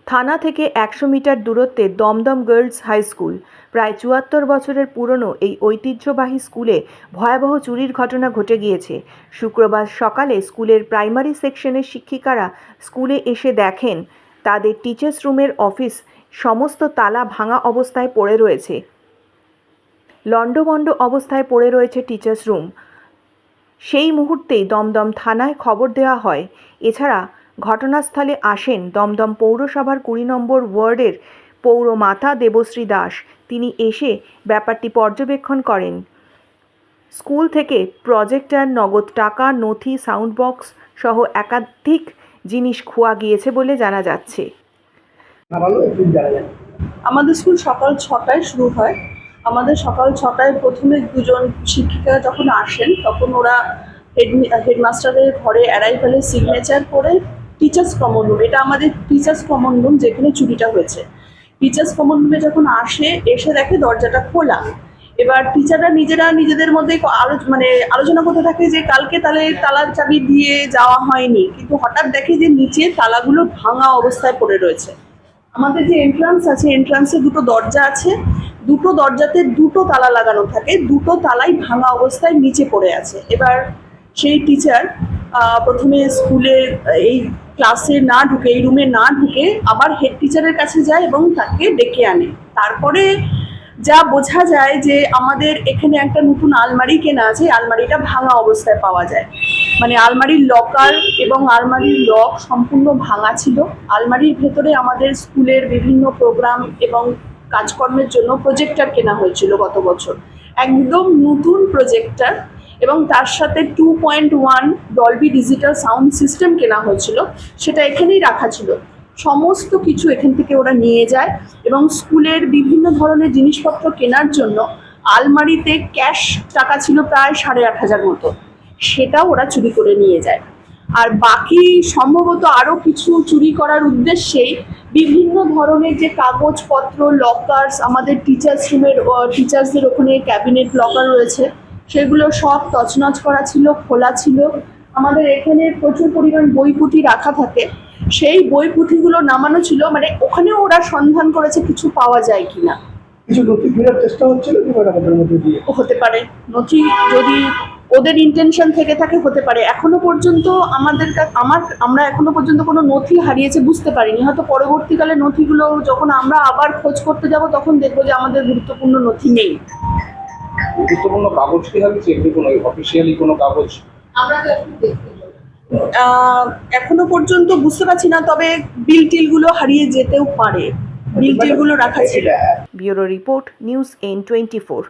থানা থেকে 100 মিটার দূরত্বে দমদম গার্লস হাই স্কুল। প্রায় 74 বছরের পুরনো এই ঐতিহ্যবাহী স্কুলে ভয়াবহ চুরির ঘটনা ঘটে গিয়েছে। শুক্রবার সকালে স্কুলের প্রাইমারি সেকশনের শিক্ষিকারা স্কুলে এসে দেখেন তাদের টিচার্স রুমের অফিস সমস্ত তালা ভাঙা অবস্থায় পড়ে রয়েছে। লণ্ডভণ্ড অবস্থায় পড়ে রয়েছে টিচার্স রুম। সেই মুহূর্তেই দমদম থানায় খবর দেওয়া হয়। এছাড়া ঘটনাস্থলে আসেন দমদম পৌরসভার 20 নম্বর ওয়ার্ডের পৌরমাতা দেবশ্রী দাস। তিনি এসে ব্যাপারটি পর্যবেক্ষণ করেন। স্কুল থেকে প্রজেক্টর, নগদ টাকা, নথি, সাউন্ড বক্স সহ একাধিক জিনিস খোয়া গিয়েছে বলে জানা যাচ্ছে। আমাদের স্কুল সকাল 6টায় শুরু হয়। আমাদের সকাল 6টায় প্রথমে দুজন শিক্ষিকা যখন আসেন তখন ওরা হেডমাস্টারের ঘরে অ্যারাইভালের সিগনেচার করে টিচার্স কমন রুম, এটা আমাদের টিচার্স কমন রুম যেখানে চুরিটা হয়েছে, টিচার্স কমন রুমে যখন এসে দেখে দরজাটা খোলা। এবার টিচাররা নিজেদের মধ্যে আলোচনা করতে থাকে যে কালকে তাহলে তালার চাবি দিয়ে যাওয়া হয়নি, কিন্তু হঠাৎ দেখে যে নিচে তালাগুলো ভাঙা অবস্থায় পড়ে রয়েছে। আমাদের যে এন্ট্রান্স আছে, এন্ট্রান্সে দুটো দরজা আছে, দুটো দরজাতে দুটো তালা লাগানো থাকে, দুটো তালাই ভাঙা অবস্থায় নিচে পড়ে আছে। এবার সেই টিচার প্রথমে স্কুলে এই ক্লাসে না ঢুকে, এই রুমে না ঢুকে আবার হেড টিচারের কাছে যায় এবং তাকে ডেকে আনে। তারপরে যা বোঝা যায় যে আমাদের এখানে একটা নতুন আলমারি কেনা আছে, আলমারিটা ভাঙা অবস্থায় পাওয়া যায়। মানে আলমারির লকার এবং আলমারির লক সম্পূর্ণ ভাঙা ছিল। আলমারির ভেতরে আমাদের স্কুলের বিভিন্ন প্রোগ্রাম এবং কাজকর্মের জন্য প্রজেক্টর কেনা হয়েছিল গত বছর, একদম নতুন প্রজেক্টর, এবং তার সাথে 2.1 ডলবি ডিজিটাল সাউন্ড সিস্টেম কেনা হয়েছিল, সেটা এখানেই রাখা ছিল। সমস্ত কিছু এখান থেকে ওরা নিয়ে যায় এবং স্কুলের বিভিন্ন ধরনের জিনিসপত্র কেনার জন্য আলমারিতে ক্যাশ টাকা ছিল প্রায় 8,500 মতো, সেটাও ওরা চুরি করে নিয়ে যায়। আর বাকি সম্ভবত আরও কিছু চুরি করার উদ্দেশ্যেই বিভিন্ন ধরনের যে কাগজপত্র, লকার্স, আমাদের টিচার্স রুমের টিচার্সদের ওখানে ক্যাবিনেট লকার রয়েছে, সেগুলো সব তছনছ করা ছিল, খোলা ছিল। আমাদের এখানে প্রচুর পরিমাণ বই পুঁথি রাখা থাকে, সেই বই পুঁথিগুলো নামানো ছিল, মানে ওখানেও ওরা সন্ধান করেছে কিছু পাওয়া যায় কিনা। কিছু নথি ফেরার চেষ্টা হচ্ছিল কি আমাদের মধ্যে দিয়ে? হতে পারে নথি, যদি ওদের ইন্টেনশন থেকে থাকে হতে পারে। এখনো পর্যন্ত আমরা এখনো পর্যন্ত কোনো নথি হারিয়েছে বুঝতে পারিনি। হয়তো পরবর্তীকালে নথিগুলো যখন আমরা আবার খোঁজ করতে যাব তখন দেখবো যে আমাদের গুরুত্বপূর্ণ নথি নেই। গুরুত্বপূর্ণ কাগজ কি হারিয়েছে? এমনি কোনো অফিসিয়ালি কোনো কাগজ আমরা এখনো পর্যন্ত বুঝতে পারছি না, তবে বিল টিলগুলো হারিয়ে যেতেও পারে, বিল টিলগুলো রাখা ছিল। Bureau report, news N24।